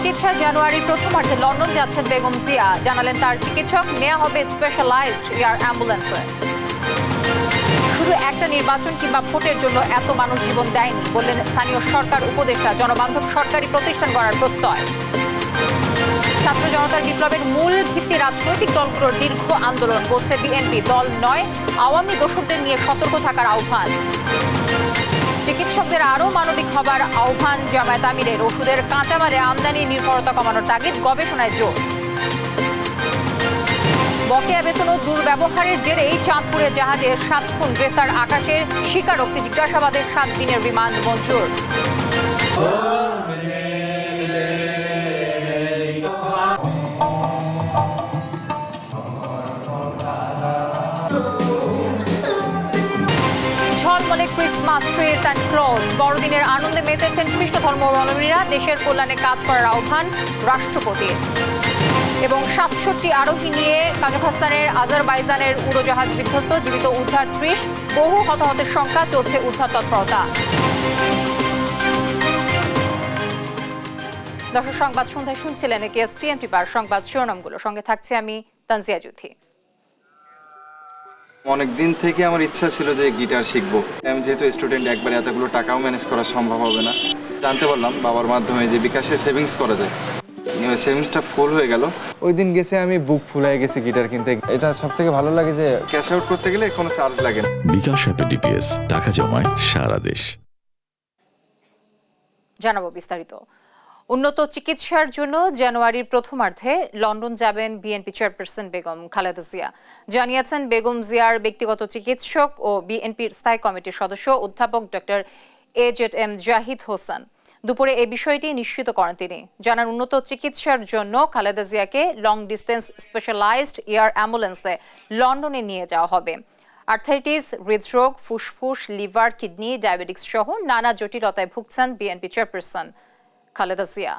চিকিৎসা জানুয়ারির প্রথমার্ধে লন্ডন যাচ্ছেন বেগম জিয়া। জানালেন তার চিকিৎসক নেওয়া হবে স্পেশালাইজড এয়ার অ্যাম্বুলেন্সে। শুধু একটা নির্বাচন কিংবা ভোটের জন্য এত মানুষ জীবন দেয়নি বললেন স্থানীয় সরকার উপদেষ্টা। জনবান্ধব সরকারি প্রতিষ্ঠান গড়ার প্রত্যয়। ছাত্র জনতার বিপ্লবের মূল ভিত্তি রাজনৈতিক দলগুলোর দীর্ঘ আন্দোলন, বলছে বিএনপি। দল নয়, আওয়ামী দোসরদের নিয়ে সতর্ক থাকার আহ্বান। চিকিৎসকদের আরও মানবিক হবার আহ্বান জামায়াত আমিরের। ওষুধের কাঁচামালে আমদানি নির্ভরতা কমানোর তাগিদ, গবেষণায় জোর। বকেয়া বেতন ও দুর্ব্যবহারের জেরেই চাঁদপুরে জাহাজে 7 খুন, গ্রেফতার আকাশের স্বীকারোক্তি, জিজ্ঞাসাবাদের 7 দিনের রিমান্ড মঞ্জুর। ঝলমলে ক্রিসমাস ট্রিজ অ্যান্ড ক্লজ। বড়দিনের আনন্দে মেতেছেন খ্রিস্ট ধর্মাবলম্বীরা। দেশের কল্যাণে কাজ করার আহ্বান রাষ্ট্রপতির। এবং 67 আরোহী নিয়ে কাজাখস্তানের আজারবাইজানের উড়োজাহাজ বিধ্বস্ত, জীবিত উদ্ধার 30, বহু হতাহতের সংখ্যা, চলছে উদ্ধার তৎপরতা। দর্শক, সংবাদ সন্ধ্যায় শুনছিলেন একেএস টিএনটি বার সংবাদ শিরোনামগুলো। সঙ্গে থাকছি আমি তানজিয়া জুথি। অনেক দিন থেকে আমার ইচ্ছা ছিল যে গিটার শিখবো। আমি যেহেতু স্টুডেন্ট, একবারে এতগুলো টাকাও ম্যানেজ করা সম্ভব হবে না। জানতে পারলাম বাবার মাধ্যমে যে বিকাশে সেভিংস করা যায়। সেভিংসটা ফুল হয়ে গেল। ওই দিন গেছে আমি বুক ফুলায় গেছি গিটার কিনতে। এটা সব থেকে ভালো লাগে যে ক্যাশ আউট করতে গেলে কোনো চার্জ লাগে না। বিকাশ অ্যাপে ডিপিএস, টাকা জমায় সারা দেশ। জানাবো বিস্তারিত। উন্নত চিকিৎসার জন্য জানুয়ারির প্রথমার্ধে লন্ডন যাবেন বিএনপি চেয়ারপারসন বেগম খালেদা জিয়া। জানিয়েছেন বেগম জিয়ার ব্যক্তিগত চিকিৎসক ও বিএনপির স্থায়ী কমিটির সদস্য অধ্যাপক ডক্টর AZM জাহিদ হোসেন। দুপুরে এই বিষয়টি নিশ্চিত করেন তিনি। জানান, উন্নত চিকিৎসার জন্য খালেদা জিয়াকে লং ডিস্টেন্স স্পেশালাইজড এয়ার অ্যাম্বুলেন্সে লন্ডনে নিয়ে যাওয়া হবে। আর্থাইটিস, হৃদরোগ, ফুসফুস, লিভার, কিডনি, ডায়াবেটিক্স সহ নানা জটিলতায় ভুগছেন বিএনপি চেয়ারপারসন খালেদা জিয়া।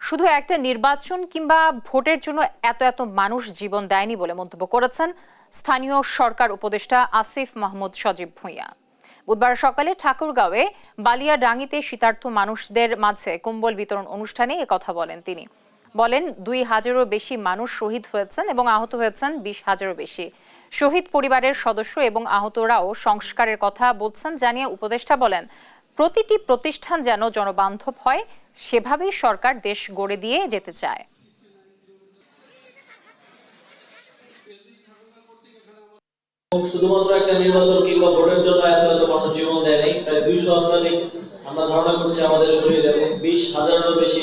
শুধু একটা নির্বাচন কিংবা ভোটের জন্য এত মানুষ জীবন দেয়নি বলে মন্তব্য করেছেন স্থানীয় সরকার উপদেষ্টা আসিফ মাহমুদ সজীব ভূঁইয়া। বুধবার সকালে ঠাকুরগাঁওয়ে বালিয়াডাঙ্গিতে শীতার্থ মানুষদের মাঝে কম্বল বিতরণ অনুষ্ঠানে একথা বলেন তিনি। বলেন, 2000-এরও বেশি মানুষ শহীদ হয়েছেন এবং আহত হয়েছেন 20,000-এরও বেশি। শহীদ পরিবারের সদস্য এবং আহতরাও সংস্কারের কথা বলছেন জানিয়ে উপদেষ্টা বলেন, প্রতিটি প্রতিষ্ঠান যেন জনবান্ধব হয়, সেভাবেই সরকার দেশ গড়ে দিয়ে যেতে চায়। শুধুমাত্র একটা নির্বাচন কিংবা ভোটের জন্য এত মানুষ জীবন দেয় নাই। প্রায় 200 শতাধিক আমরা ধারণা করছি আমাদের শহীদ এবং 20,000-এরও বেশি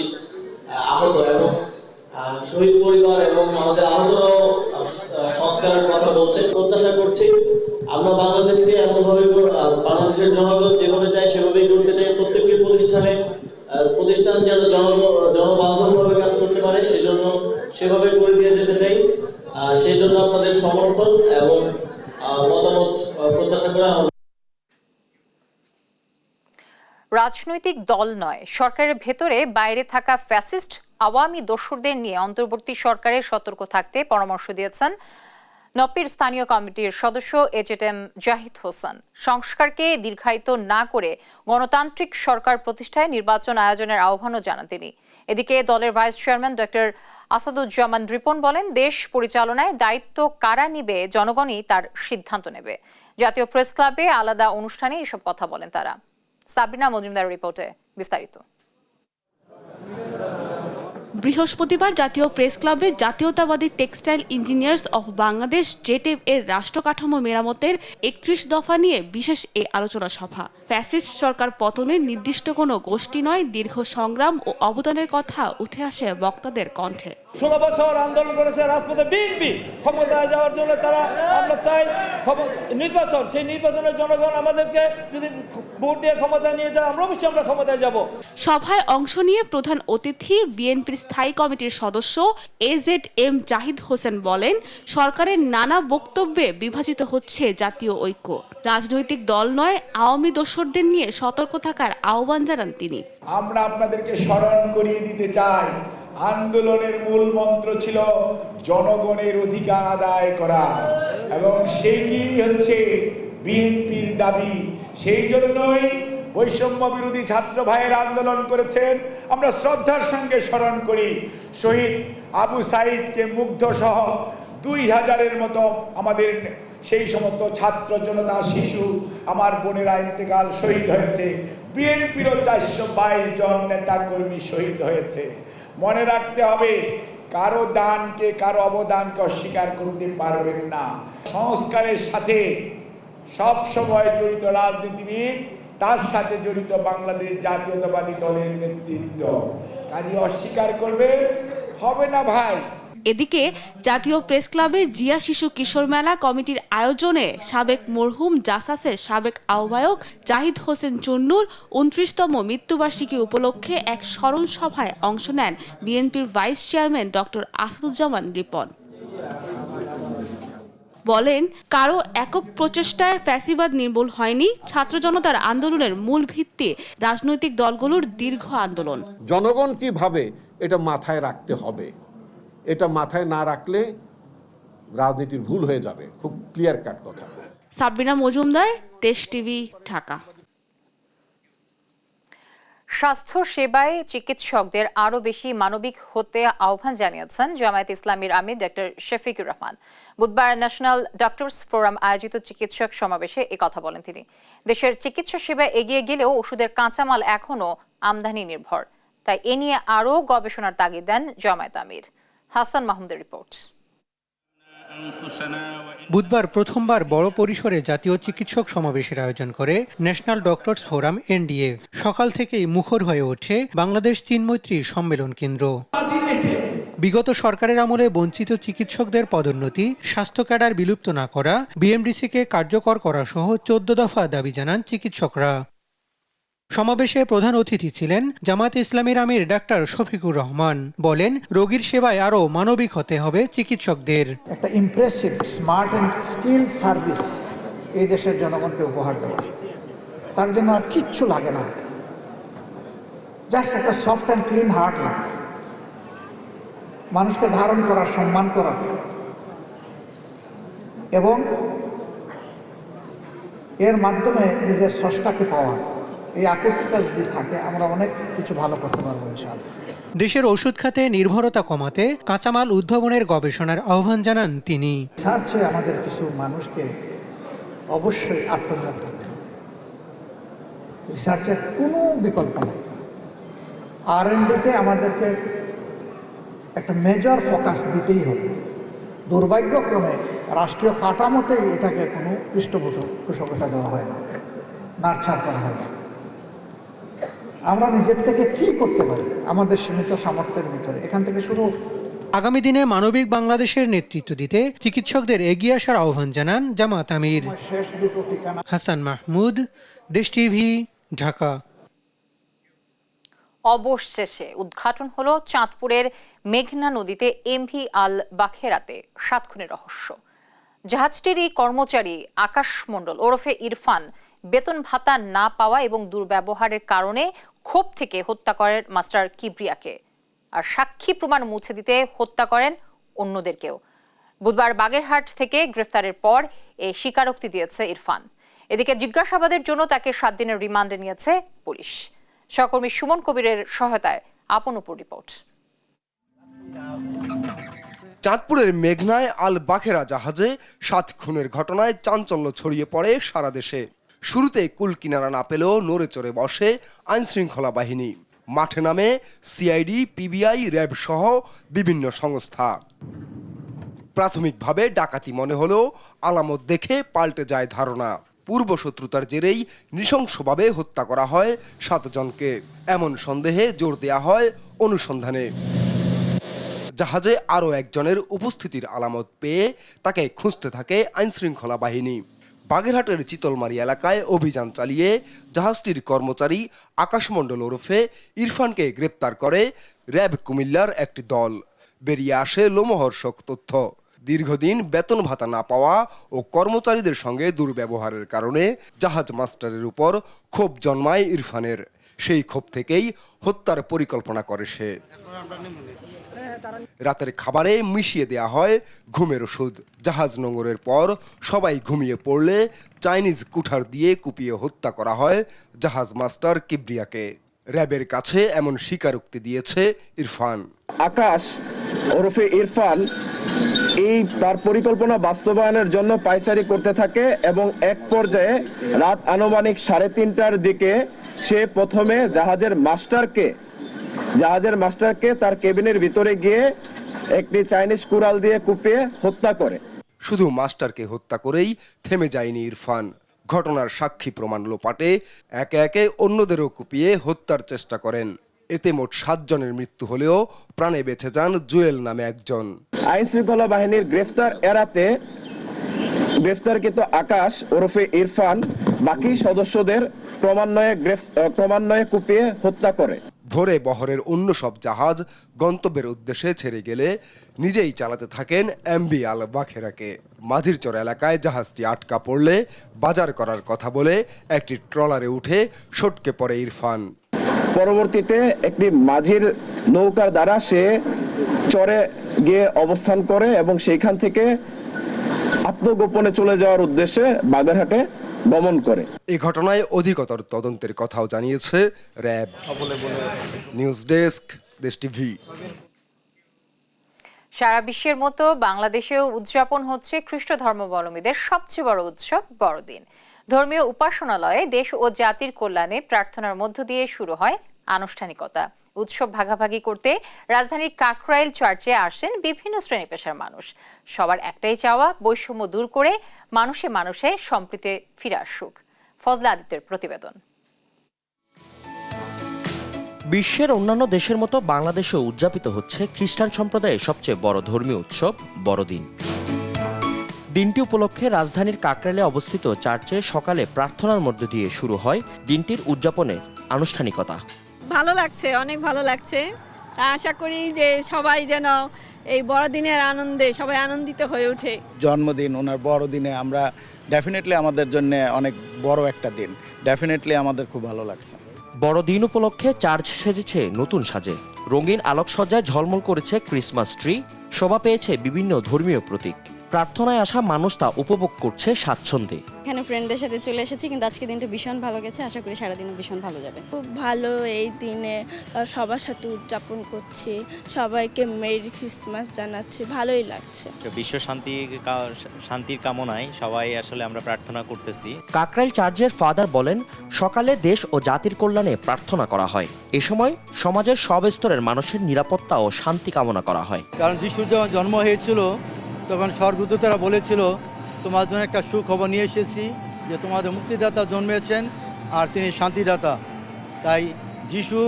আহত এবং শহীদ পরিবার এবং আমাদের আহতরাও সংস্কারের কথা বলছে। প্রত্যাশা করছি আমরা বাংলাদেশকে এমনভাবে, বাংলাদেশের জনগণ যেভাবে চাই সেভাবেই করতে চাই। প্রত্যেকটি প্রতিষ্ঠান যেন জনবান্ধবভাবে কাজ করতে পারে, সেজন্য সেভাবে করে দিয়ে যেতে চাই। সেই জন্য আপনাদের সমর্থন এবং মতামত প্রত্যাশা করা। রাজনৈতিক দল নয়, সরকারের ভেতরে বাইরে থাকা ফ্যাসিস্ট আওয়ামী দোসরদের নিয়ে অন্তর্বর্তী সরকারের সতর্ক থাকতে পরামর্শ দিয়েছেন নপির স্থানীয় কমিটির সদস্য AZM জাহিদ হোসেন। সংস্কারকে দীর্ঘায়িত না করে গণতান্ত্রিক সরকার প্রতিষ্ঠায় নির্বাচন আয়োজনের আহ্বানও জানান তিনি। এদিকে দলের vice chairman doctor Asaduzzaman Ripon বলেন, দেশ পরিচালনায় দায়িত্ব কারা নিবে, জনগণই তার সিদ্ধান্ত নেবে। জাতীয় প্রেস ক্লাবে আলাদা অনুষ্ঠানে এসব কথা বলেন তারা। সাবিনা মজুমদার রিপোর্টে বিস্তারিত। বৃহস্পতিবার জাতীয় প্রেস ক্লাবে জাতীয়তাবাদী টেক্সটাইল ইঞ্জিনিয়ার্স অফ বাংলাদেশ জেটেভ এর রাষ্ট্রকাঠামো মেরামতের 31 দফা নিয়ে বিশেষ এই আলোচনা সভা। ফ্যাসিস্ট সরকার পতনের নির্দিষ্ট কোনো গোষ্ঠী নয়, দীর্ঘ সংগ্রাম ও অবদানের কথা উঠে আসে বক্তাদের কণ্ঠে। 16 বছর আন্দোলন করেছে রাজপথে বিএনপি, ক্ষমতায় যাওয়ার জন্য তারা, আমরা চাই নির্বাচন, সেই নির্বাচনের জনগণ আমাদেরকে যদি ভোট দিয়ে ক্ষমতায় নিয়ে যায়, আমরা অবশ্যই আমরা ক্ষমতায় যাব। সভায় অংশ নিয়ে প্রধান অতিথি বিএনপির স্থায়ী কমিটির সদস্য AZM জাহিদ হোসেন বলেন, সরকারের নানা বক্তব্যে বিভাজিত হচ্ছে জাতীয় ঐক্য। রাজনৈতিক দল নয়, আওয়ামী দোসরদের নিয়ে সতর্ক থাকার আহ্বান জানান তিনি। আমরা আপনাদেরকে স্মরণ করিয়ে দিতে চাই, আন্দোলনের মূল মন্ত্র ছিল জনগণের অধিকার আদায় করা, এবং সেইটি হচ্ছে বিএনপির দাবি। সেই জন্যই বৈষম্য বিরোধী ছাত্র ভাইয়ের আন্দোলন করেছেন। আমরা শ্রদ্ধার সঙ্গে স্মরণ করি শহীদ আবু সাইদকে, মুগ্ধ সহ 2000-এর মতো আমাদের সেই সমস্ত ছাত্র জনতা, শিশু, আমার বোনেরা ইন্তেকাল, শহীদ হয়েছে। বিএনপিরও 422 জন নেতা কর্মী শহীদ হয়েছে। মনে রাখতে হবে, কারো দানকে, কারো অবদানকে অস্বীকার করতে পারবেন না। সংস্কারের সাথে সব সময় জড়িত রাজনীতিবিদ, তার সাথে জড়িত বাংলাদেশ জাতীয়তাবাদী দলের নেতৃত্ব। কাজে অস্বীকার করবে হবে না ভাই। এদিকে জাতীয় প্রেস ক্লাবে জিয়া শিশু কিশোর মেলা কমিটির আয়োজনে সাবেক মরহুম জাসাসের সাবেক আহ্বায়ক জাহিদ হোসেন চুন্নুর 29তম মৃত্যুবার্ষিকী উপলক্ষে এক স্মরণ সভায় অংশ নেন বিএনপির vice chairman doctor Asaduzzaman Ripon. বলেন, কারো একক প্রচেষ্টায় ফ্যাসিবাদ নির্মূল হয়নি। ছাত্র জনতার আন্দোলনের মূল ভিত্তি রাজনৈতিক দলগুলোর দীর্ঘ আন্দোলন। জনগণ কি ভাবে এটা মাথায় রাখতে হবে। এটা মাথায় না রাখলে রাজনীতির ভুল হয়ে যাবে। খুব ক্লিয়ার কাট কথা। সাবরিনা মজুমদার, দেশ টিভি, ঢাকা। স্বাস্থ্য সেবায় চিকিৎসকদের আরও বেশি মানবিক হতে আহ্বান জানিয়েছেন জামায়াত ইসলামীর আমির ডক্টর শফিকুর রহমান। বুধবার ন্যাশনাল ডক্টরস ফোরাম আয়োজিত চিকিৎসক সমাবেশে কথা বলেন তিনি। দেশের চিকিৎসা সেবা এগিয়ে গেলেও ওষুধের কাঁচামাল এখনও আমদানি নির্ভর, তাই এ নিয়ে আরও গবেষণার তাগিদ দেন জামায়াত আমির। হাসান মাহমুদের রিপোর্ট। বুধবার প্রথমবার বড় পরিসরে জাতীয় চিকিৎসক সমাবেশের আয়োজন করে ন্যাশনাল ডক্টরস ফোরাম NDA। সকাল থেকেই মুখর হয়ে ওঠে বাংলাদেশ চীন মৈত্রী সম্মেলন কেন্দ্র। বিগত সরকারের আমলে বঞ্চিত চিকিৎসকদের পদোন্নতি, স্বাস্থ্য ক্যাডার বিলুপ্ত না করা, BMDC-কে কার্যকর করা সহ 14 দফা দাবি জানান চিকিৎসকরা। সমাবেশে প্রধান অতিথি ছিলেন জামায়াত ইসলামীর আমির ডাক্তার শফিকুর রহমান। বলেন, রোগীর সেবায় আরও মানবিক হতে হবে চিকিৎসকদের। একটা impressive, smart and skill service এই দেশের জনগণকে উপহার দেওয়া, তার জন্য আর কিচ্ছু লাগে না, জাস্ট একটা সফট অ্যান্ড ক্লিন হার্ট লাগে। মানুষকে ধারণ করা, সম্মান করা এবং এর মাধ্যমে নিজের স্রষ্টাকে পাওয়ার এই আকুতিটা যদি থাকে, আমরা অনেক কিছু ভালো করতে পারবো ইনশাআল্লাহ। দেশের ওষুধ খাতে নির্ভরতা কমাতে কাঁচামাল উদ্ভাবনের গবেষণার আহ্বান জানান তিনি। রিসার্চে আমাদের কিছু মানুষকে অবশ্যই আত্মনিয়োগ করতে হবে। রিসার্চের কোনো বিকল্প নেই। R&D-তে আমাদেরকে একটা মেজর ফোকাস দিতেই হবে। দুর্ভাগ্যক্রমে রাষ্ট্রীয় কাঠামোতেই এটাকে কোনো পৃষ্ঠপোষকতা দেওয়া হয় না, নাড়ছাড় করা হয় না। আমরা নিজের থেকে কি করতে পারি আমাদের সীমিত সামর্থ্যের ভিতরে, এখান থেকে শুরু। আগামী দিনে মানবিক বাংলাদেশের নেতৃত্ব দিতে চিকিৎসকদের এগিয়ে আসার আহ্বান জানান জামায়াত আমির। শেষ দুটো ঠিকানা। হাসান মাহমুদ, দেশ টিভি, ঢাকা। অবশেষে উদ্ঘাটন হলো চাঁদপুরের মেঘনা নদীতে MV আল বাখেরাতে 7 খুনের রহস্য। জাহাজটিরই কর্মচারী আকাশ মণ্ডল ওরফে ইরফান বেতন ভাতা না পাওয়া এবং দুর্ব্যবহারের কারণে ক্ষোভ থেকে হত্যা করেন মাস্টার কিবরিয়াকে, আর সাক্ষী প্রমাণ মুছে দিতে হত্যা করেন অন্যদেরকেও। বুধবার বাগেরহাট থেকে গ্রেফতারের পর এই স্বীকারোক্তি দিয়েছে ইরফান। এদিকে জিজ্ঞাসাবাদের জন্য তাকে 7 দিনের রিমান্ডে নিয়েছে পুলিশ। সহকর্মী সুমন কবিরের সহায়তায় আপনপুর রিপোর্ট। চাঁদপুরের মেঘনায় আল বাখেরা জাহাজে 7 খুনের ঘটনায় চাঞ্চল্য ছড়িয়ে পড়ে সারা দেশে। শুরুতে কুল কিনারা না পেলেও নড়ে চড়ে বসে আইনশৃঙ্খলা বাহিনী। মাঠে নামে CID, PBI, র্যাব সহ বিভিন্ন সংস্থা। প্রাথমিকভাবে ডাকাতি মনে হলেও আলামত দেখে পাল্টে যায় ধারণা। পূর্বশত্রুতার জেরেই নৃশংসভাবে হত্যা করা হয় 7 জনকে, এমন সন্দেহে জোর দেয়া হয় অনুসন্ধানে। জাহাজে আরও একজনের উপস্থিতির আলামত পেয়ে তাকে খুঁজতে থাকে আইনশৃঙ্খলা বাহিনী। বাগেরহাটের চিতলমারি এলাকায় অভিযান চালিয়ে জাহাজটির কর্মচারী আকাশমণ্ডল ওরফে ইরফানকে গ্রেপ্তার করে র্যাব কুমিল্লার একটি দল। বেরিয়ে আসে লোমহর্ষক তথ্য। দীর্ঘদিন বেতন ভাতা না পাওয়া ও কর্মচারীদের সঙ্গে দুর্ব্যবহারের কারণে জাহাজ মাস্টারের উপর ক্ষোভ জন্মায় ইরফানের। সেই ক্ষোভ থেকেই হত্যার পরিকল্পনা করে সে। রাতের খাবারে মিশিয়ে দেয়া হয় ঘুমের ওষুধ। জাহাজ নোঙরের পর সবাই ঘুমিয়ে পড়লে চাইনিজ কুঠার দিয়ে কুপিয়ে হত্যা করা হয় জাহাজ মাস্টার কিবরিয়াকে। র্যাবের কাছে এমন স্বীকারোক্তি দিয়েছে ইরফান। আকাশ ওরফে ইরফান এই তার পরিকল্পনা বাস্তবায়নের জন্য পায়চারি করতে থাকে এবং এক পর্যায়ে রাত আনুমানিক 3:30টার দিকে সে প্রথমে জাহাজের মাস্টারকে তার কেবিনের ভিতরে গিয়ে একটি চাইনিজ কুড়াল দিয়ে কুপিয়ে হত্যা করে। শুধু মাস্টারকে হত্যা করেই থেমে যায়নি ইরফান। ঘটনার সাক্ষী প্রমাণ লোপাটে একে একে অন্যদেরও কুপিয়ে হত্যার চেষ্টা করেন। এতে মোট 7 জনের মৃত্যু হলেও প্রাণে বেঁচে যান জুয়েল নামে একজন। আইন শৃঙ্খলা বাহিনীর গ্রেফতার এড়াতে গ্রেফতারকৃত আকাশ ওরফে ইরফান বাকি সদস্যদের ক্রমান্বয়ে কুপিয়ে হত্যা করে। ভোরে বহরের অন্য সব জাহাজ গন্তব্যের উদ্দেশ্যে ছেড়ে গেলে নিজেই চালাতে থাকেন এমভি আল বাখেরাকে। মাঝিরচর এলাকায় জাহাজটি আটকা পড়লে বাজার করার কথা বলে একটি ট্রলারে উঠে সটকে পড়ে ইরফান। পরবর্তীতে একটি মাঝির নৌকার দ্বারা সে চরে গিয়ে অবস্থান করে এবং সেইখান থেকে আত্মগোপনে চলে যাওয়ার উদ্দেশ্যে বাগেরহাটে গমন করে। এই ঘটনায় অধিকতর তদন্তের কথাও জানিয়েছে র্যাব। নিউজ ডেস্ক, দেশ টিভি। সারা বিশ্বের মতো বাংলাদেশেও উদযাপন হচ্ছে খ্রিস্ট ধর্মাবলম্বীদের সবচেয়ে বড় উৎসব বড়দিন। ধর্মীয় উপাসনালয়ে দেশ ও জাতির কল্যাণে প্রার্থনার মধ্য দিয়ে শুরু হয় আনুষ্ঠানিকতা। উৎসব ভাগাভাগি করতে রাজধানীর কাকরাইল চার্চে আসেন বিভিন্ন শ্রেণী পেশার মানুষ। সবার একটাই চাওয়া, বৈষম্য দূর করে মানুষে মানুষে সম্প্রীতি ফিরে আসুক। ফজলে আদিত্যের প্রতিবেদন। বিশ্বের অন্যান্য দেশের মতো বাংলাদেশেও উদযাপিত হচ্ছে খ্রিস্টান সম্প্রদায়ের সবচেয়ে বড় ধর্মীয় উৎসব বড়দিন। দিনটি উপলক্ষে রাজধানীর কাকরাইলে অবস্থিত চার্চে সকালে প্রার্থনার মধ্য দিয়ে শুরু হয় দিনটির উদযাপনের আনুষ্ঠানিকতা। ভালো লাগছে, অনেক ভালো লাগছে। আশা করি যে সবাই যেন এই বড়দিনের আনন্দে সবাই আনন্দিত হয়ে ওঠে। জন্মদিন, ওনার বড়দিনে আমরা ডেফিনেটলি আমাদের জন্য অনেক বড় একটা দিন। ডেফিনেটলি আমাদের খুব ভালো লাগছে। বড়দিন উপলক্ষে চার্চ সেজেছে নতুন সাজে। রঙিন আলোকসজ্জায় ঝলমল করেছে ক্রিসমাস ট্রি। শোভা পেয়েছে বিভিন্ন ধর্মীয় প্রতীক। প্রার্থনায় আসা মানুষ তা উপভোগ করছে স্বাচ্ছন্দ্যে। এখানে ফ্রেন্ডদের সাথে চলে এসেছি, কিন্তু আজকে দিনটা ভীষণ ভালো গেছে। আশা করি সারাদিনও ভীষণ ভালো যাবে। খুব ভালো, এই দিনে সবার সাথে উদযাপন করছি, সবাইকে মেরি ক্রিসমাস জানাচ্ছি, ভালোই লাগছে। বিশ্ব শান্তির কামনায় সবাই আসলে আমরা প্রার্থনা করতেছি। কাকরাইল চার্চের ফাদার বলেন, সকালে দেশ ও জাতির কল্যাণে প্রার্থনা করা হয়। এ সময় সমাজের সব স্তরের মানুষের নিরাপত্তা ও শান্তি কামনা করা হয়। কারণ যিশুর যখন জন্ম হয়েছিল তখন স্বর্গদূতরা বলেছিল, তোমার জন্য একটা সুখবর নিয়ে এসেছি, যে তোমাদের মুক্তিদাতা জন্মেছেন আর তিনি শান্তিদাতা। তাই যিশু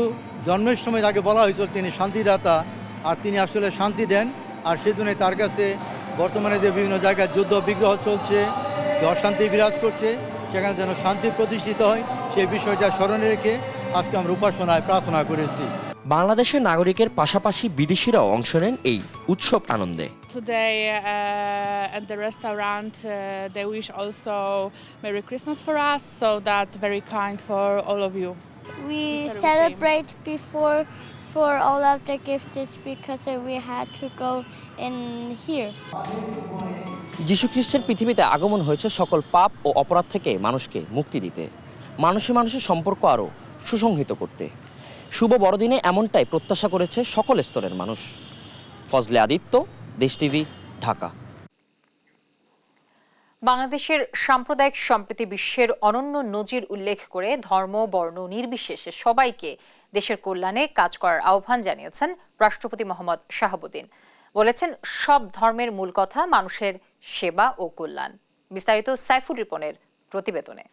জন্মের সময় তাকে বলা হয়েছিল তিনি শান্তিদাতা, আর তিনি আসলে শান্তি দেন। আর সেজন্য তার কাছে বর্তমানে যে বিভিন্ন জায়গায় যুদ্ধ বিগ্রহ চলছে, যে অশান্তি বিরাজ করছে, সেখানে যেন শান্তি প্রতিষ্ঠিত হয়, সেই বিষয়টা স্মরণে রেখে আজকে আমরা উপাসনায় প্রার্থনা করেছি। বাংলাদেশের নাগরিকের পাশাপাশি বিদেশিরাও অংশ নেন এই উৎসব আনন্দে। Today at the restaurant they wish also Merry Christmas for us, so that's very kind for all of you. We celebrate before for all of the gifts because we had to go in here. যীশু খ্রিস্টের পৃথিবীতে আগমন হয়েছে সকল পাপ ও অপরাধ থেকে মানুষকে মুক্তি দিতে, মানুষে মানুষের সম্পর্ক আরও সুসংহত করতে। শুভ বড়দিনে এমনটাই প্রত্যাশা করেছে সকল স্তরের মানুষ। ফজলে আদিত্য, দেশ টিভি, ঢাকা। বাংলাদেশের সাম্প্রদায়িক সম্প্রীতি বিশ্বের অনন্য নজির উল্লেখ করে ধর্ম বর্ণ নির্বিশেষে সবাইকে দেশের কল্যাণে কাজ করার আহ্বান জানিয়েছেন রাষ্ট্রপতি মোহাম্মদ শাহাবুদ্দিন। বলেছেন, সব ধর্মের মূল কথা মানুষের সেবা ও কল্যাণ। বিস্তারিত সাইফুল রিপনের প্রতিবেদনে।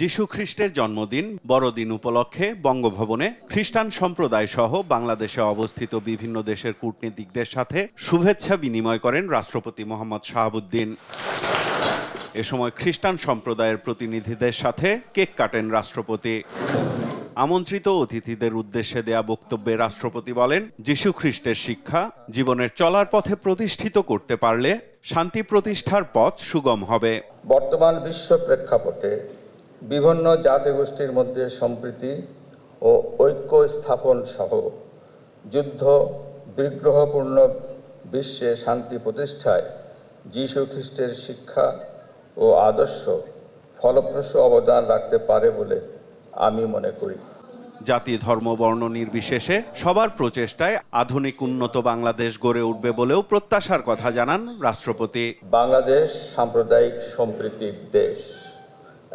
যীশু খ্রিস্টের জন্মদিন বড়দিন উপলক্ষে বঙ্গভবনে খ্রিস্টান সম্প্রদায় সহ বাংলাদেশে অবস্থিত বিভিন্ন দেশের কূটনীতিকদের সাথে শুভেচ্ছা বিনিময় করেন রাষ্ট্রপতি মোহাম্মদ শাহাবুদ্দিন। এ সময় খ্রিস্টান সম্প্রদায়ের প্রতিনিধিদের সাথে কেক কাটেন রাষ্ট্রপতি। আমন্ত্রিত অতিথিদের উদ্দেশ্যে দেয়া বক্তব্যে রাষ্ট্রপতি বলেন, যীশু খ্রিস্টের শিক্ষা জীবনের চলার পথে প্রতিষ্ঠিত করতে পারলে শান্তি প্রতিষ্ঠার পথ সুগম হবে। বর্তমান বিশ্ব প্রেক্ষাপটে বিভিন্ন জাতিগোষ্ঠীর মধ্যে সম্প্রীতি ও ঐক্য স্থাপন সহ যুদ্ধ বিগ্রহপূর্ণ বিশ্বে শান্তি প্রতিষ্ঠায় যীশু খ্রিস্টের শিক্ষা ও আদর্শ ফলপ্রসূ অবদান রাখতে পারে বলে আমি মনে করি। জাতি ধর্ম বর্ণ নির্বিশেষে সবার প্রচেষ্টায় আধুনিক উন্নত বাংলাদেশ গড়ে উঠবে বলেও প্রত্যাশার কথা জানান রাষ্ট্রপতি। বাংলাদেশ সাম্প্রদায়িক সম্প্রীতির দেশ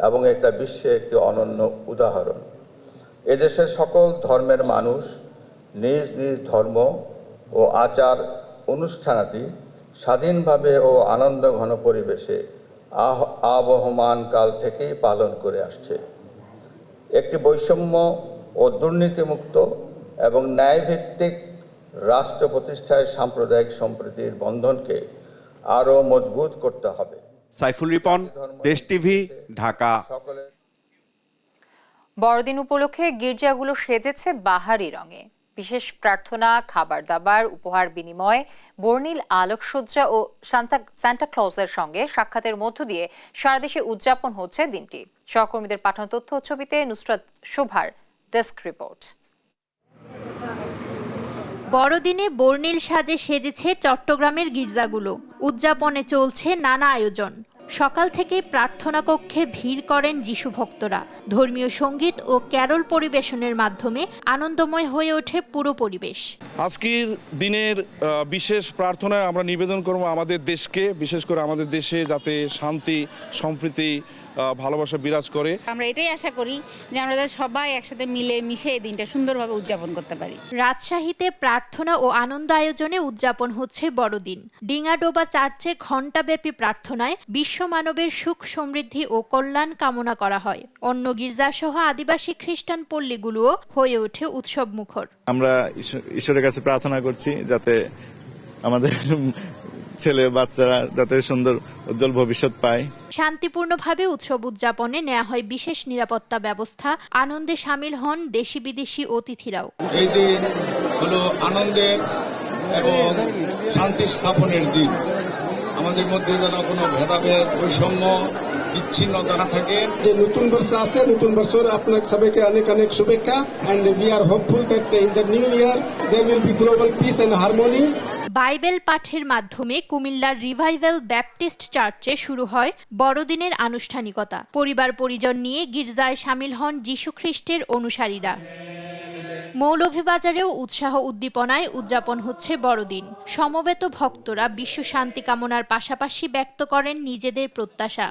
এবং এটা বিশ্বে একটি অনন্য উদাহরণ। এদেশের সকল ধর্মের মানুষ নিজ নিজ ধর্ম ও আচার অনুষ্ঠানাদি স্বাধীনভাবে ও আনন্দঘন পরিবেশে আবহমান কাল থেকেই পালন করে আসছে। একটি বৈষম্য ও দুর্নীতিমুক্ত এবং ন্যায়ভিত্তিক রাষ্ট্র প্রতিষ্ঠায় সাম্প্রদায়িক সম্প্রীতির বন্ধনকে আরও মজবুত করতে হবে। সাইফুল রিপন, দেশ টিভি, ঢাকা। বড়দিন উপলক্ষে গির্জাগুলো সেজেছে বাহারি রঙে। বিশেষ প্রার্থনা, খাবার দাবার, উপহার বিনিময়, বর্ণিল আলোকসজ্জা ও সান্টা ক্লজের সঙ্গে সাক্ষাতের মধ্য দিয়ে সারা দেশে উদযাপন হচ্ছে দিনটি। সহকর্মীদের পাঠানো তথ্য ও ছবিতে নুসরাত শোভার ডেস্ক রিপোর্ট। বড়দিনে বর্ণিল সাজে সেজেছে চট্টগ্রামের গির্জাগুলো। উদযাপনে চলছে নানা আয়োজন। সকাল থেকে প্রার্থনা কক্ষে ভিড় করেন যিশু ভক্তরা। ধর্মীয় সঙ্গীত ও ক্যারল পরিবেশনের মাধ্যমে আনন্দময় হয়ে ওঠে পুরো পরিবেশ। আজকের দিনের বিশেষ প্রার্থনায় আমরা নিবেদন করব আমাদের দেশকে, বিশেষ করে আমাদের দেশে যাতে শান্তি, সম্প্রীতি, ভালোবাসা বিরাজ করে। আমরা এটাই আশা করি যে আমরা সবাই একসাথে মিলে মিশে এই দিনটা সুন্দরভাবে উদযাপন করতে পারি। রাজশাহীতে প্রার্থনা ও আনন্দ আয়োজনে উদযাপন হচ্ছে বড়দিন। ডিঙাডোবা চার্চে ঘণ্টাব্যাপী প্রার্থনায় বিশ্ব মানবের সুখ সমৃদ্ধি ও কল্যাণ কামনা করা হয়। অন্য গির্জা সহ আদিবাসী খ্রিস্টান পল্লীগুলোও হয়ে ওঠে উৎসব মুখর। আমরা ঈশ্বরের কাছে প্রার্থনা করছি যাতে আমাদের ছেলে বাচ্চারা যাতে সুন্দর উজ্জ্বল ভবিষ্যৎ পায়। শান্তিপূর্ণভাবে উৎসব উদযাপনে নেওয়া হয় বিশেষ নিরাপত্তা ব্যবস্থা। আনন্দে সামিল হন দেশি বিদেশি অতিথিরাও। এই দিন হলো আনন্দের এবং শান্তি স্থাপনের দিন। আমাদের মধ্যে যেন কোনো ভেদাভেদ, বৈষম্য, বিচ্ছিন্নতা না থাকে। যে নতুন বর্ষ আছে, নতুন বছর আপনার সবাইকে অনেক অনেক শুভেচ্ছা। And we are hopeful that in the new year there will be global peace and harmony. Bible পাঠের মাধ্যমে কুমিল্লার রিভাইভাল ব্যাপটিস্ট চার্চে শুরু হয় বড়দিনের আনুষ্ঠানিকতা। পরিবার পরিজন নিয়ে গির্জায় সামিল হন যীশু খ্রিস্টের অনুসারীরা। মৌলভীবাজারেও উৎসাহ উদ্দীপনায় উদযাপন হচ্ছে বড়দিন। সমবেত ভক্তরা বিশ্ব শান্তি কামনার পাশাপাশি ব্যক্ত করেন নিজেদের প্রত্যাশা।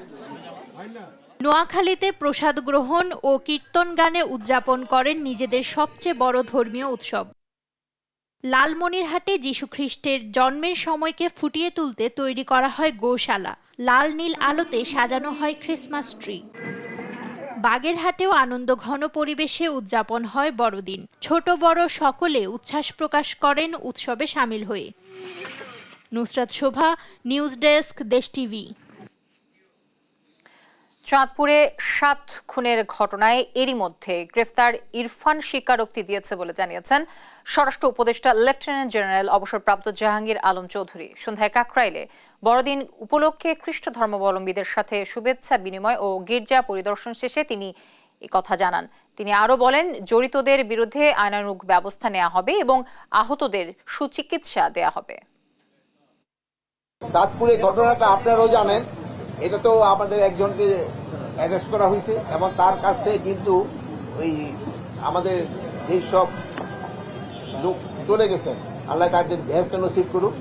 নোয়াখালীতে প্রসাদ গ্রহণ ও কীর্তন গানে উদযাপন করেন নিজেদের সবচেয়ে বড় ধর্মীয় উৎসব। লালমনিরহাটে যীশু খ্রিস্টের জন্মের সময়কে ফুটিয়ে তুলতে তৈরি করা হয় গোশালা। লাল নীল আলোতে সাজানো হয় ক্রিসমাস ট্রি। বাগেরহাটেও আনন্দ ঘন পরিবেশে উদযাপন হয় বড়দিন। ছোট বড় সকলে উচ্ছ্বাস প্রকাশ করেন উৎসবে সামিল হয়ে। নুসরাত শোভা, নিউজ ডেস্ক, দেশ টিভি। চাঁদপুরে 7 খুনের ঘটনায় এরই মধ্যে গ্রেফতার ইরফান স্বীকারোক্তি দিয়েছে বলে জানিয়েছেন স্বরাষ্ট্র উপদেষ্টা লেফটেন্যান্ট জেনারেল অবসরপ্রাপ্ত জাহাঙ্গীর আলম চৌধুরী। সন্ধ্যায় কাকরাইলে বড়দিন উপলক্ষে খ্রিস্ট ধর্মাবলম্বীদের সাথে শুভেচ্ছা বিনিময় ও গির্জা পরিদর্শন শেষে তিনি এই কথা জানান। তিনি আরও বলেন, জড়িতদের বিরুদ্ধে আইনানুগ ব্যবস্থা নেওয়া হবে এবং আহতদের সুচিকিৎসা দেয়া হবে। চাঁদপুরে ঘটনাটা আপনারাও জানেন, এটা তো আমাদের একজনকে অ্যারেস্ট করা হয়েছে এবং তার কাছ থেকে কিন্তু ওই আমাদের যেই সব লোক চলে গেছেন, আল্লাহ তাদের বেহেশত নসিব করুক,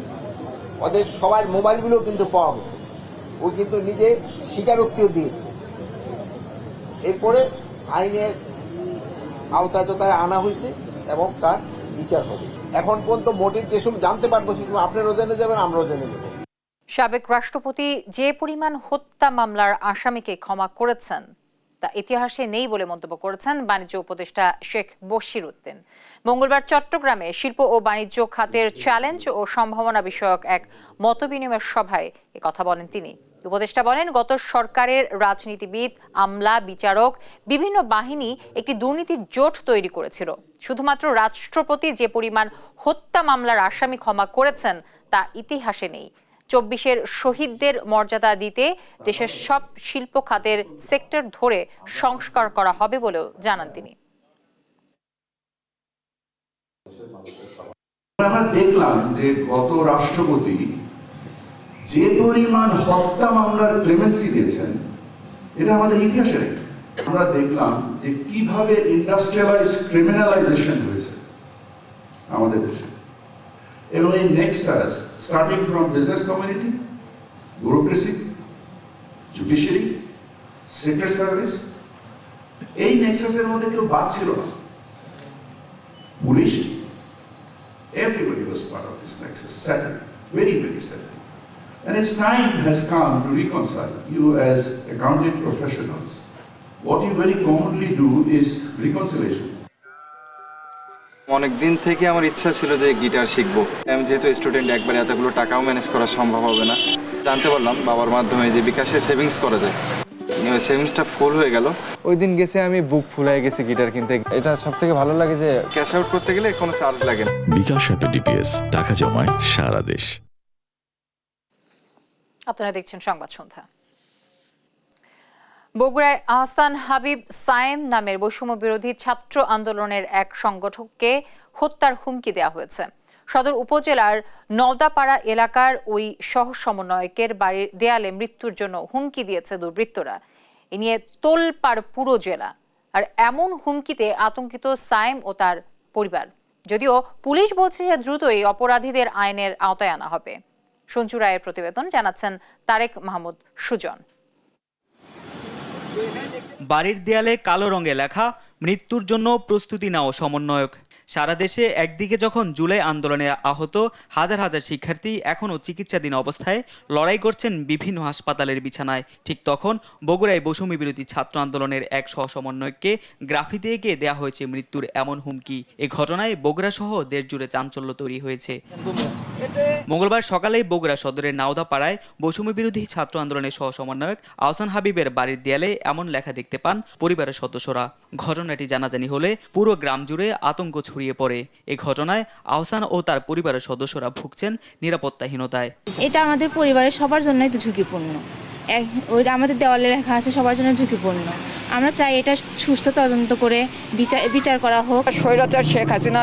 ওদের সবার মোবাইলগুলো কিন্তু পাওয়া গেছে। ও কিন্তু নিজে স্বীকারোক্তিও দিয়েছে। এরপরে আইনের আওতায় তো তারা আনা হয়েছে এবং তার বিচার হবে। এখন পর্যন্ত মোটিভ যেসব জানতে পারবো সেগুলো আপনারাও জেনে যাবেন, আমরাও জেনে যাব। সাবেক রাষ্ট্রপতি যে পরিমাণ হত্যা মামলার আসামিকে ক্ষমা করেছেন তা ইতিহাসে নেই বলে মন্তব্য করেছেন বাণিজ্য উপদেষ্টা শেখ বশির উদ্দিন। মঙ্গলবার চট্টগ্রামে শিল্প ও বাণিজ্য খাতের চ্যালেঞ্জ ও সম্ভাবনা বিষয়ক এক মতবিনিময় সভায় কথা বলেন তিনি। উপদেষ্টা বলেন, গত সরকারের রাজনীতিবিদ, আমলা, বিচারক, বিভিন্ন বাহিনী একটি দুর্নীতির জোট তৈরি করেছিল। শুধুমাত্র রাষ্ট্রপতি যে পরিমাণ হত্যা মামলার আসামি ক্ষমা করেছেন তা ইতিহাসে নেই। 24-এর শহীদদের মর্যাদা দিতে দেশের সব শিল্প খাতের সেক্টর ধরে সংস্কার করা হবে বলেও জানান তিনি। আমরা দেখলাম যে গত রাষ্ট্রপতি যে পরিমাণ হত্যা মামলার ক্লেমেন্সি দিয়েছেন এটা আমাদের ইতিহাসে নেই। আমরা দেখলাম যে কিভাবে ইন্ডাস্ট্রিয়ালাইজ ক্রিমিনালাইজেশন হয়েছে আমাদের দেশে, এবং এই Nexus starting from business community, bureaucracy, judiciary, secret service, এই নেক্সাসের মধ্যে কেউ বাদ ছিল না। Police, everybody was part of this nexus, sadly, very, very sadly. And its time has come to reconcile. You as accounting professionals, what you very commonly do is reconciliation. অনেক দিন থেকে আমার ইচ্ছা ছিল যে গিটার শিখবো। আমি যেহেতু স্টুডেন্ট, একবারে এতগুলো টাকাও ম্যানেজ করা সম্ভব হবে না। জানতে পারলাম বাবার মাধ্যমে যে বিকাশে সেভিংস করা যায়। সেভিংসটা ফুল হয়ে গেল। ওই দিন গেছে আমি বুক ফুলাই গেছি গিটার কিনতে। এটা সব থেকে ভালো লাগে যে ক্যাশ আউট করতে গেলে কোনো চার্জ লাগে না। বিকাশ অ্যাপে ডিপিএস, টাকা জমায় সারা দেশ। আপনারা দেখছেন সংবাদ সন্ধ্যা। বগুড়ায় আহসান হাবিব সায়েম নামের বৈষম্য বিরোধী ছাত্র আন্দোলনের এক সংগঠককে হত্যার হুমকি দেওয়া হয়েছে। সদর উপজেলার নওদাপাড়া এলাকার ওই সহ সমন্বয়কের বাড়ির দেয়ালে মৃত্যুর জন্য হুমকি দিয়েছে দুর্বৃত্তরা। এ নিয়ে তোলপাড় পুরো জেলা। আর এমন হুমকিতে আতঙ্কিত সায়েম ও তার পরিবার। যদিও পুলিশ বলছে যে দ্রুতই অপরাধীদের আইনের আওতায় আনা হবে। সঞ্জু রায়ের প্রতিবেদন, জানাচ্ছেন তারেক মাহমুদ সুজন। বাড়ির দেয়ালে কালো রঙে লেখা, মৃত্যুর জন্য প্রস্তুতি নাও সমন্বয়ক। সারা দেশে একদিকে যখন জুলাই আন্দোলনে আহত হাজার হাজার শিক্ষার্থী এখনও চিকিৎসাধীন অবস্থায় লড়াই করছেন বিভিন্ন হাসপাতালের বিছানায়, ঠিক তখন বগুড়ায় বৈষম্য বিরোধী ছাত্র আন্দোলনের এক সহসমন্বয়ককে গ্রাফিতি এঁকে দেওয়া হয়েছে মৃত্যুর এমন হুমকি। এ ঘটনায় বগুড়া সহ দেশ জুড়ে চাঞ্চল্য তৈরি হয়েছে। মঙ্গলবার সকালেই বগুড়া সদরের নাওদাপাড়ায় বৈষম্য বিরোধী ছাত্র আন্দোলনের সহসমন্বয়ক আহসান হাবিবের বাড়ির দেয়ালে এমন লেখা দেখতে পান পরিবারের সদস্যরা। ঘটনাটি জানাজানি হলে পুরো গ্রাম জুড়ে আতঙ্ক ছড়িয়ে পড়ে। এই ঘটনায় আহসান ও তার পরিবারের সদস্যরা ভুগছেন নিরাপত্তাহীনতায়। এটা আমাদের পরিবারের সবার জন্যই তো ঝুঁকিপূর্ণ। ওইটা আমাদের দেওয়ালে লেখা আছে সবার জন্য ঝুঁকিপূর্ণ। আমরা চাই এটা সুস্থ তদন্ত করে বিচার করা হোক। স্বৈরাচার শেখ হাসিনা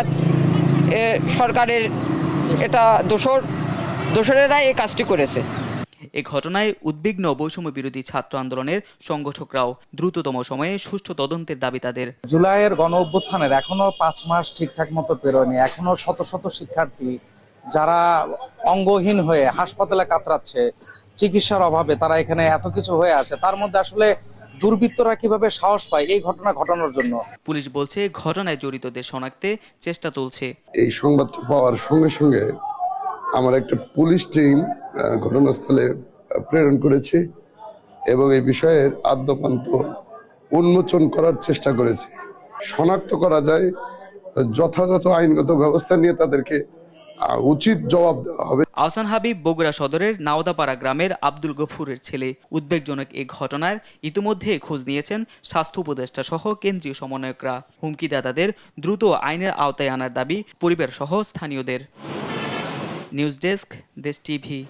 সরকারের এটা দোসরেরা এই কাজটি করেছে। এ ঘটনায় উদ্বিগ্ন বৈষম্য বিরোধী ছাত্র আন্দোলনের সংগঠকরাও দ্রুততম সময়ে সুষ্ঠু তদন্তের দাবি তাদের। জুলাইয়ের গণ অভ্যুত্থানের এখনো 5 মাস ঠিকঠাক মতো পেরোয়নি। এখনো শত শত শিক্ষার্থী যারা অঙ্গহীন হয়ে হাসপাতালে কাতরাচ্ছে, চিকিৎসার অভাবে তারা এখানে এত কিছু হয়ে আছে। তার মধ্যে আসলে দুর্বৃত্তরা কিভাবে সাহস পায় এই ঘটনা ঘটানোর জন্য? পুলিশ বলছে ঘটনায় জড়িতদের শনাক্তে চেষ্টা চলছে। এই সংবাদ পাওয়ার সঙ্গে সঙ্গে আমার একটা পুলিশ টিম ঘটনাস্থলে প্রেরণ করেছে এবং এই বিষয়ের আদ্যপান্ত উন্মোচন করার চেষ্টা করেছে। শনাক্ত করা যায়, যথাযথ আইনগত ব্যবস্থা নিয়ে তাদেরকে উচিত জবাব দেওয়া হবে। আহসান হাবিব বগুড়া সদরের নাওদাপাড়া গ্রামের আব্দুল গফুরের ছেলে। উদ্বেগজনক এই ঘটনার ইতিমধ্যে খোঁজ নিয়েছেন স্বাস্থ্য উপদেষ্টা সহ কেন্দ্রীয় সমন্বয়করা। হুমকিদাতাদের দ্রুত আইনের আওতায় আনার দাবি পরিবার সহ স্থানীয়দের। নিউজ ডেস্ক, দেশ টিভি।